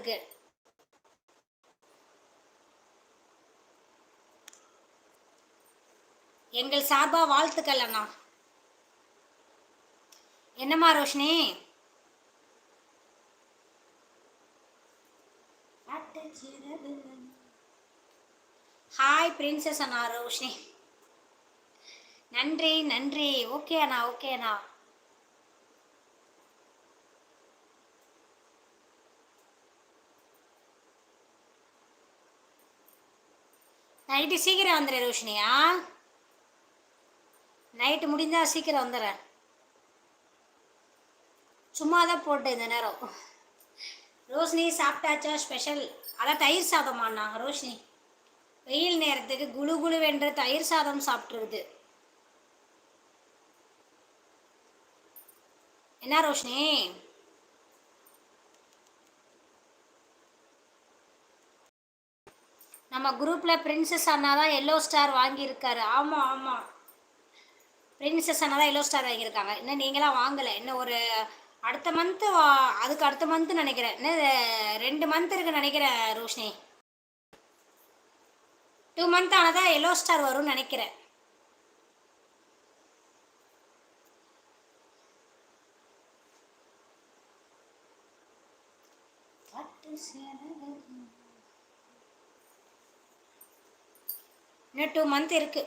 வந்திருக்கு. எங்கள் சார்பா வாழ்த்துக்கள் அண்ணா. என்னம்மா ரோஷினி? ஹாய் பிரின்சஸ் அண்ணா ரோஷினி. நன்றி நன்றி. ஓகே அண்ணா, ஓகே அண்ணா. நைட்டு சீக்கிரம் வந்துடுறேன் ரோஷினியா. நைட்டு முடிந்தா சீக்கிரம் வந்துடுறேன். சும்மா தான் போட்டேன் இந்த நேரம். ரோஷினி சாப்பிட்டாச்சா? ஸ்பெஷல் அதான் தயிர் சாதமாண்ணா ரோஷினி. வெயில் நேரத்துக்கு குழு குழு வென்ற தயிர் சாதம் சாப்பிட்ருக்குது. என்ன ரோஷினி? நம்ம குரூப்பில் பிரின்சஸ் அண்ணா தான் எல்லோ ஸ்டார் வாங்கியிருக்காரு. ஆமாம் ஆமாம், பிரின்சஸ் அண்ணா தான் எல்லோ ஸ்டார் வாங்கியிருக்காங்க. இன்னும் நீங்களாம் வாங்கலை. இன்னும் ஒரு அடுத்த மந்த்து அதுக்கு அடுத்த மந்த்து நினைக்கிறேன். இன்னும் 2 மந்த் இருக்குன்னு நினைக்கிறேன் ரோஷினி. 2 மந்த் ஆனதான் எல்லோ ஸ்டார் வரும்னு நினைக்கிறேன். இன்னும் 2 மந்த் இருக்கு.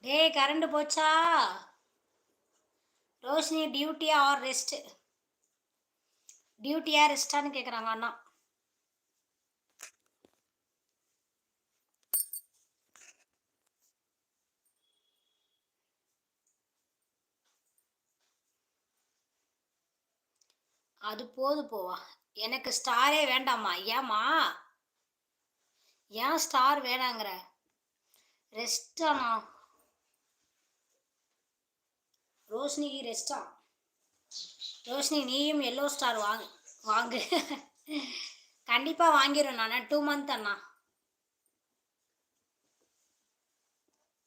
டே கரண்ட் போச்சா? ரோஷினி டியூட்டியா ஆர் ரெஸ்ட்? டியூட்டியா ரெஸ்டான்னு கேட்குறாங்க அண்ணா. அது போவா, எனக்கு ஸ்டாரே வேண்டாமா? ஏமா ஏன் ஸ்டார் வேணாங்கிற? ரெஸ்டாண்ணா ரோஷினிக்கு ரெஸ்டா? ரோஷினி நீயும் எல்லோ ஸ்டார் வாங்கு. கண்டிப்பாக வாங்கிடும் நான். 2 மந்த் அண்ணா,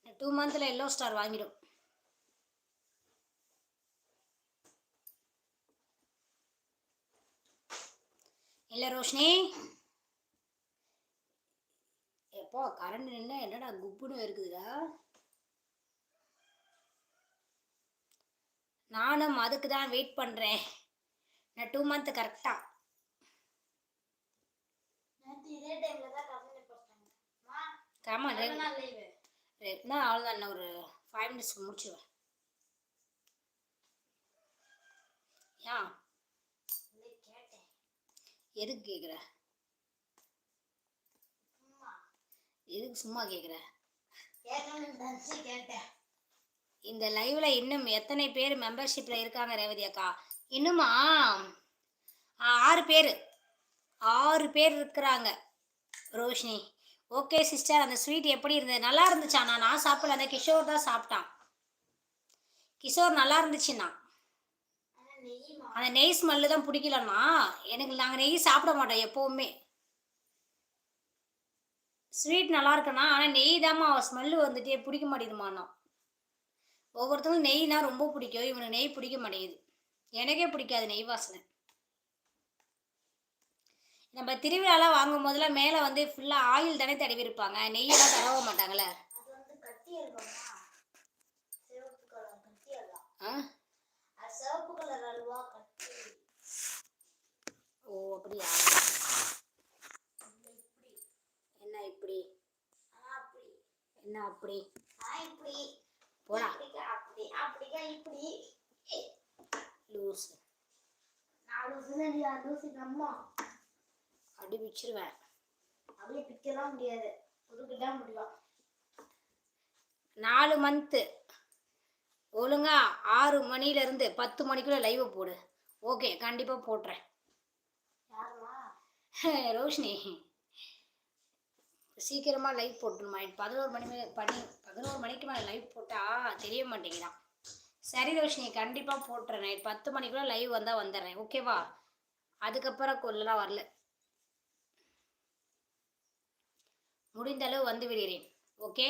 2 மந்த்தில் எல்லோ ஸ்டார் வாங்கிடும். இல்லை ரோஷினி, எப்போ கரண்ட் நின்று என்னடா குப்புன்னு இருக்குதுடா. நானும் அதுக்கு தான் வெயிட் பண்ணுறேன். நான் 2 மந்த் கரெக்டாக. ஆமாம், ரெட்னா அவ்வளோதான். ஒரு 5 மினிட்ஸ் முடிச்சுவேன். ஏன் எதுக்கு கேட்குற? எதுக்கு சும்மா கேட்குற? இந்த லைவ்ல இன்னும் எத்தனை பேர் மெம்பர்ஷிப்ல இருக்காங்க ரேவதி அக்கா? இன்னுமா 6 பேர் இருக்கிறாங்க ரோஷினி. ஓகே சிஸ்டர், அந்த ஸ்வீட் எப்படி இருந்தது? நல்லா இருந்துச்சாண்ணா? நான் சாப்பிடல, அந்த கிஷோர் தான் சாப்பிட்டான். கிஷோர் நல்லா இருந்துச்சுண்ணா. அந்த நெய் ஸ்மெல்லு தான் பிடிக்கலண்ணா எனக்கு. நாங்கள் நெய் சாப்பிட மாட்டோம் எப்போவுமே. ஸ்வீட் நல்லா இருக்குண்ணா, ஆனால் நெய் தாம்மா ஸ்மெல்லு வந்துட்டே பிடிக்க மாட்டேங்குதுமாண்ணா. ஒவ்வொருத்தவங்களும் நெய்னா ரொம்ப பிடிக்கும், இவனுக்கு நெய் பிடிக்க மாட்டேங்குது. எனக்கே பிடிக்காது நெய் வாசனை. நம்ம திருவிழாலாம் வாங்கும் போதெல்லாம் மேலே வந்து ஃபுல்லாக ஆயில் தானே தடவி இருப்பாங்க, நெய்யெல்லாம் தடவ மாட்டாங்களே. ஓ அப்படியா? என்ன இப்படி? என்ன அப்படி? போடா லூஸ். அப்படி பிச்சிருவேன். அப்படியே பிக்கலாம் முடியாது, புதுக்கிட்டா முடியும். 4 மந்த்து ஒழுங்கா 6 மணிலேருந்து 10 மணிக்குள்ள லைவ் போடு. ஓகே, கண்டிப்பாக போட்டுறேன். ரோஷினி சீக்கிரமாக லைவ் போட்டுருமா? 11 மணிக்கு மேலே லைவ் போட்டால் தெரிய மாட்டேங்கிறான். சரி ரோஷினி, கண்டிப்பாக போட்டுறேன். நைட் 10 மணிக்குள்ளே லைவ் வந்தால் வந்துடுறேன், ஓகேவா? அதுக்கப்புறம் கொள்ளலாம் வரல, முடிந்தளவு வந்து விடுகிறேன். ஓகே.